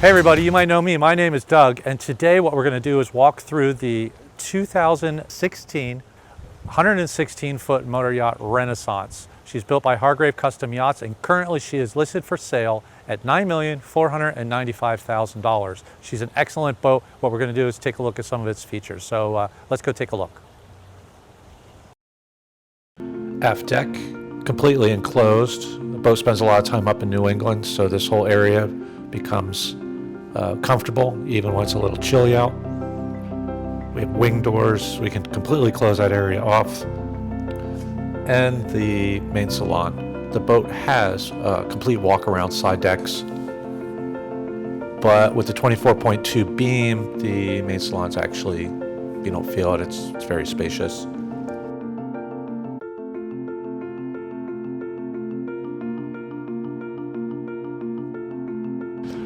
Hey everybody, you might know me. My name is Doug, and today what we're going to do is walk through the 2016 116-foot motor yacht Renaissance. She's built by Hargrave Custom Yachts, and currently she is listed for sale at $9,495,000. She's an excellent boat. What we're going to do is take a look at some of its features. So let's go take a look. Aft deck, completely enclosed. The boat spends a lot of time up in New England, so this whole area becomes comfortable even when it's a little chilly out. We have wing doors. We can completely close that area off. And the main salon. The boat has complete walk-around side decks, but with the 24.2 beam, the main salon's actually, you don't feel it. It's very spacious.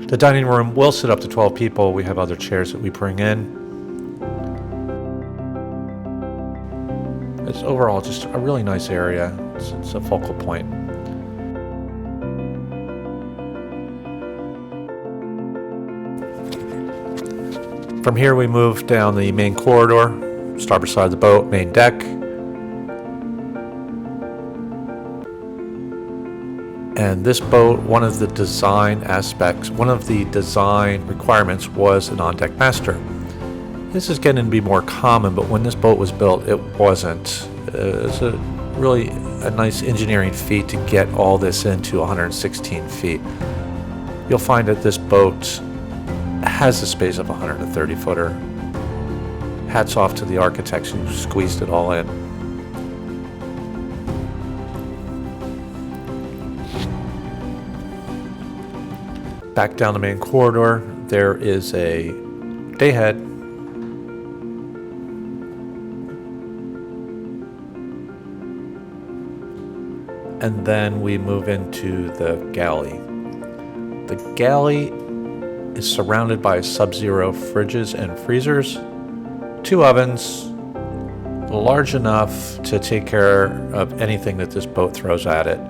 The dining room will sit up to 12 people. We have other chairs that we bring in. It's overall just a really nice area. It's a focal point. From here we move down the main corridor, starboard side of the boat, main deck. And this boat, one of the design requirements was an on-deck master. This is getting to be more common, but when this boat was built, it wasn't. It's really a nice engineering feat to get all this into 116 feet. You'll find that this boat has the space of a 130-footer. Hats off to the architects who squeezed it all in. Back down the main corridor, there is a dayhead. And then we move into the galley. The galley is surrounded by sub-zero fridges and freezers, 2 ovens, large enough to take care of anything that this boat throws at it.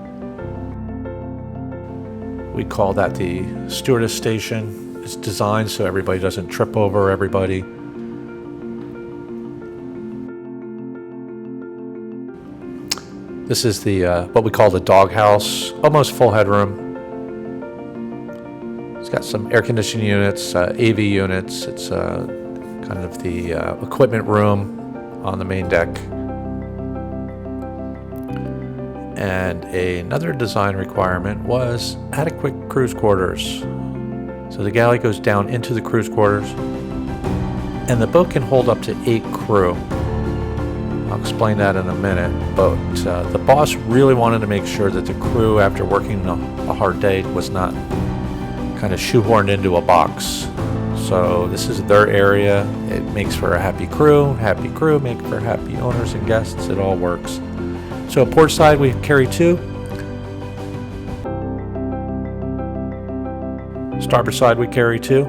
We call that the stewardess station. It's designed so everybody doesn't trip over everybody. This is the what we call the doghouse, almost full headroom. It's got some air conditioning units, AV units. It's kind of the equipment room on the main deck. And another design requirement was adequate cruise quarters. So the galley goes down into the cruise quarters, and the boat can hold up to 8 crew. I'll explain that in a minute, but the boss really wanted to make sure that the crew, after working a hard day, was not kind of shoehorned into a box. So this is their area. It makes for a happy crew make for happy owners and guests. It all works. So port side we carry 2. Starboard side we carry 2.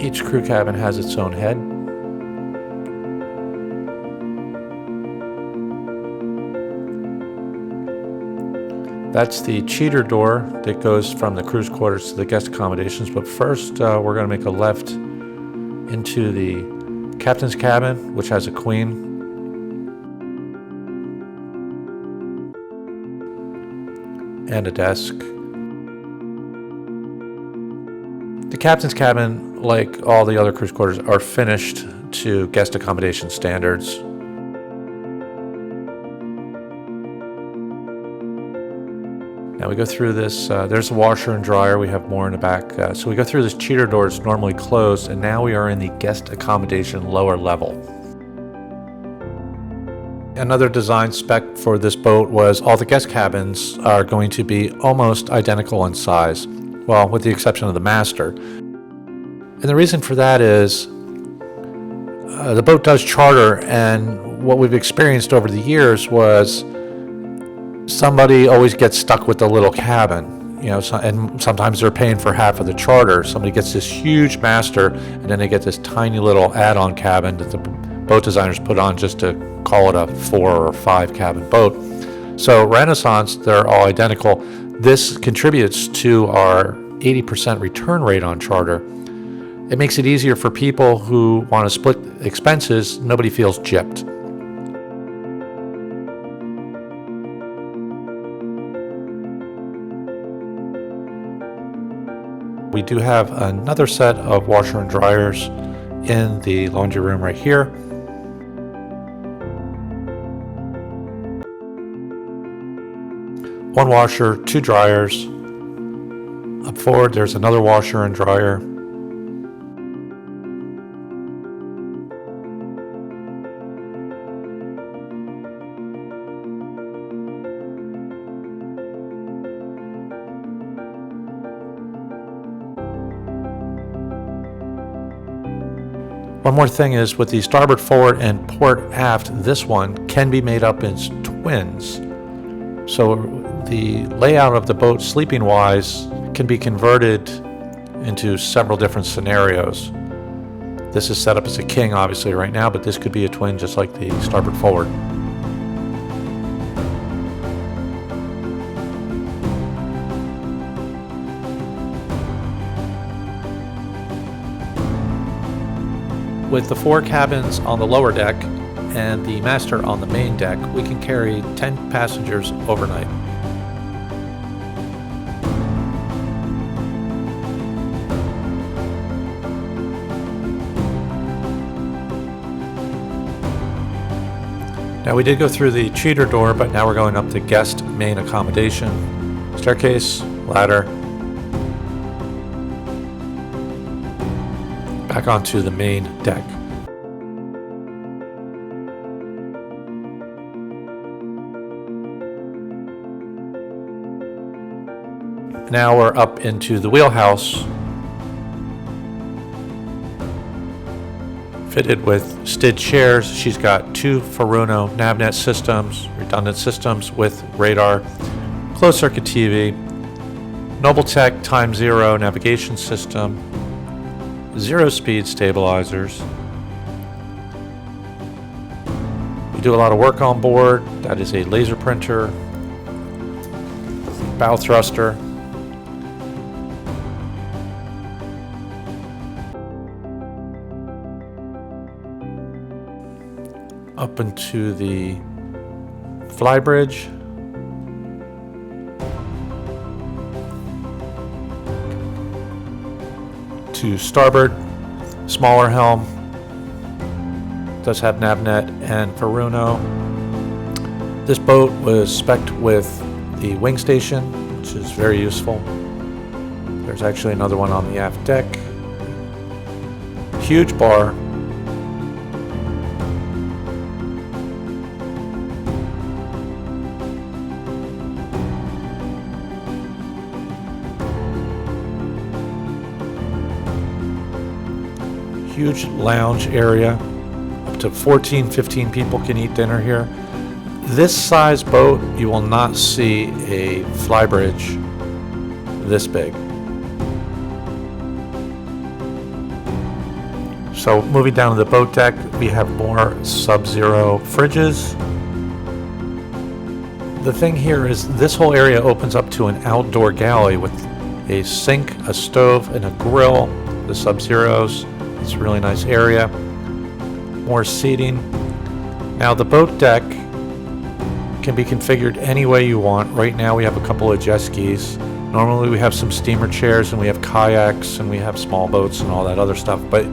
Each crew cabin has its own head. That's the cheater door that goes from the cruise quarters to the guest accommodations. But first we're going to make a left into the captain's cabin, which has a queen. And a desk. The captain's cabin, like all the other cruise quarters, are finished to guest accommodation standards. Now we go through this, there's a washer and dryer, we have more in the back. So we go through this cheater door, it's normally closed, and now we are in the guest accommodation lower level. Another design spec for this boat was all the guest cabins are going to be almost identical in size, well, with the exception of the master. And the reason for that is the boat does charter, and what we've experienced over the years was somebody always gets stuck with the little cabin, and sometimes they're paying for half of the charter. Somebody gets this huge master, and then they get this tiny little add-on cabin that the boat designers put on just to call it a 4 or 5 cabin boat. So Renaissance, they're all identical. This contributes to our 80% return rate on charter. It makes it easier for people who want to split expenses. Nobody feels gypped. We do have another set of washer and dryers in the laundry room right here. One washer, two dryers. Up forward, there's another washer and dryer. One more thing is with the starboard forward and port aft, this one can be made up as twins. So the layout of the boat sleeping wise can be converted into several different scenarios. This is set up as a king obviously right now, but this could be a twin just like the starboard forward. With the 4 cabins on the lower deck and the master on the main deck, we can carry 10 passengers overnight. Now we did go through the cheater door, but now we're going up the guest main accommodation. Staircase, ladder, back onto the main deck. Now we're up into the wheelhouse, fitted with STID chairs. She's got 2 Furuno Navnet systems, redundant systems with radar, closed circuit TV, Nobletech Time Zero navigation system, 0-speed stabilizers. We do a lot of work on board. That is a laser printer, bow thruster, up into the flybridge. To starboard, smaller helm, does have Navnet and Furuno. This boat was spec'd with the wing station, which is very useful. There's actually another one on the aft deck. Huge bar. Huge lounge area. Up to 14, 15 people can eat dinner here. This size boat, you will not see a flybridge this big. So moving down to the boat deck, we have more Sub-Zero fridges. The thing here is this whole area opens up to an outdoor galley with a sink, a stove, and a grill. The Sub-Zeros. It's a really nice area. More seating. Now the boat deck can be configured any way you want. Right now we have a couple of jet skis. Normally we have some steamer chairs and we have kayaks and we have small boats and all that other stuff. But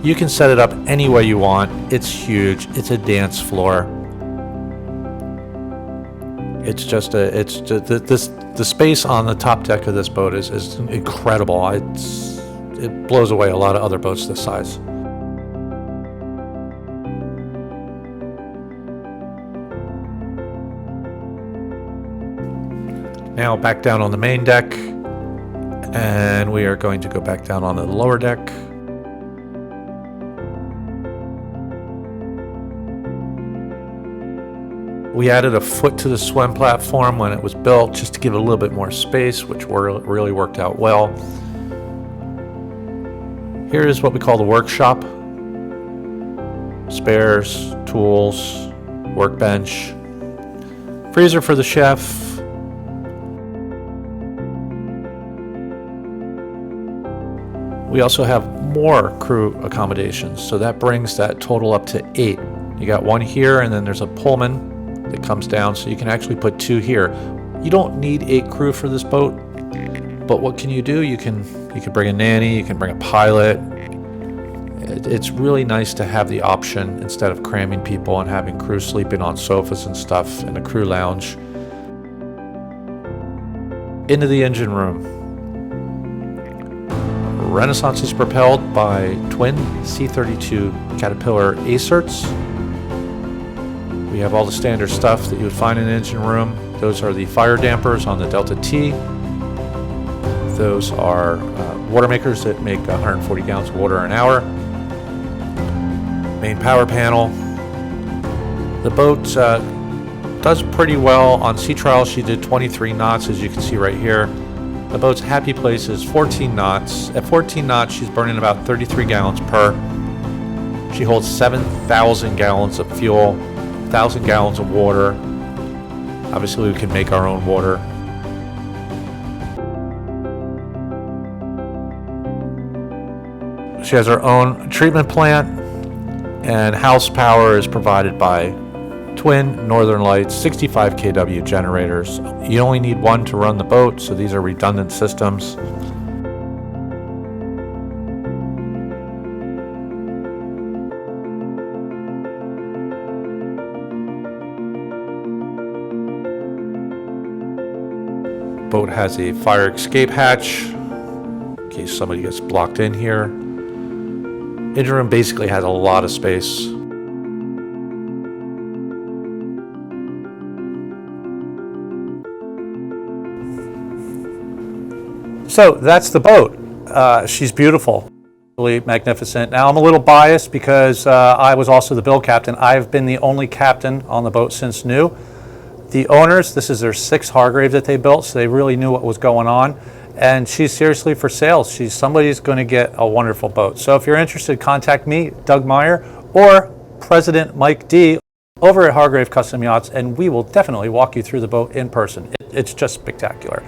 you can set it up any way you want. It's huge. It's a dance floor. It's just the space on the top deck of this boat is incredible. It blows away a lot of other boats this size. Now back down on the main deck, and we are going to go back down on the lower deck. We added a foot to the swim platform when it was built just to give it a little bit more space, which really worked out well. Here is what we call the workshop. Spares, tools, workbench. freezer for the chef. We also have more crew accommodations, so that brings that total up to 8. You got one here, and then there's a Pullman that comes down, so you can actually put 2 here. You don't need 8 crew for this boat, but what can you do? You can bring a nanny, you can bring a pilot. It's really nice to have the option instead of cramming people and having crew sleeping on sofas and stuff in the crew lounge. Into the engine room. Renaissance is propelled by twin C32 Caterpillar Acerts. We have all the standard stuff that you would find in an engine room. Those are the fire dampers on the Delta T. Those are water makers that make 140 gallons of water an hour. Main power panel. The boat does pretty well. On sea trials, she did 23 knots, as you can see right here. The boat's happy place is 14 knots. At 14 knots, she's burning about 33 gallons per. She holds 7,000 gallons of fuel, 1,000 gallons of water. Obviously, we can make our own water. She has her own treatment plant, and house power is provided by twin Northern Lights 65 kW generators. You only need one to run the boat, so these are redundant systems. Boat has a fire escape hatch in case somebody gets blocked in here. Engine room basically has a lot of space. So that's the boat. She's beautiful, really magnificent. Now I'm a little biased because I was also the build captain. I've been the only captain on the boat since new. The owners, this is their 6th Hargrave that they built, so they really knew what was going on. And she's seriously for sale. Somebody's going to get a wonderful boat. So if you're interested, contact me, Doug Meyer, or President Mike D over at Hargrave Custom Yachts, and we will definitely walk you through the boat in person. It's just spectacular.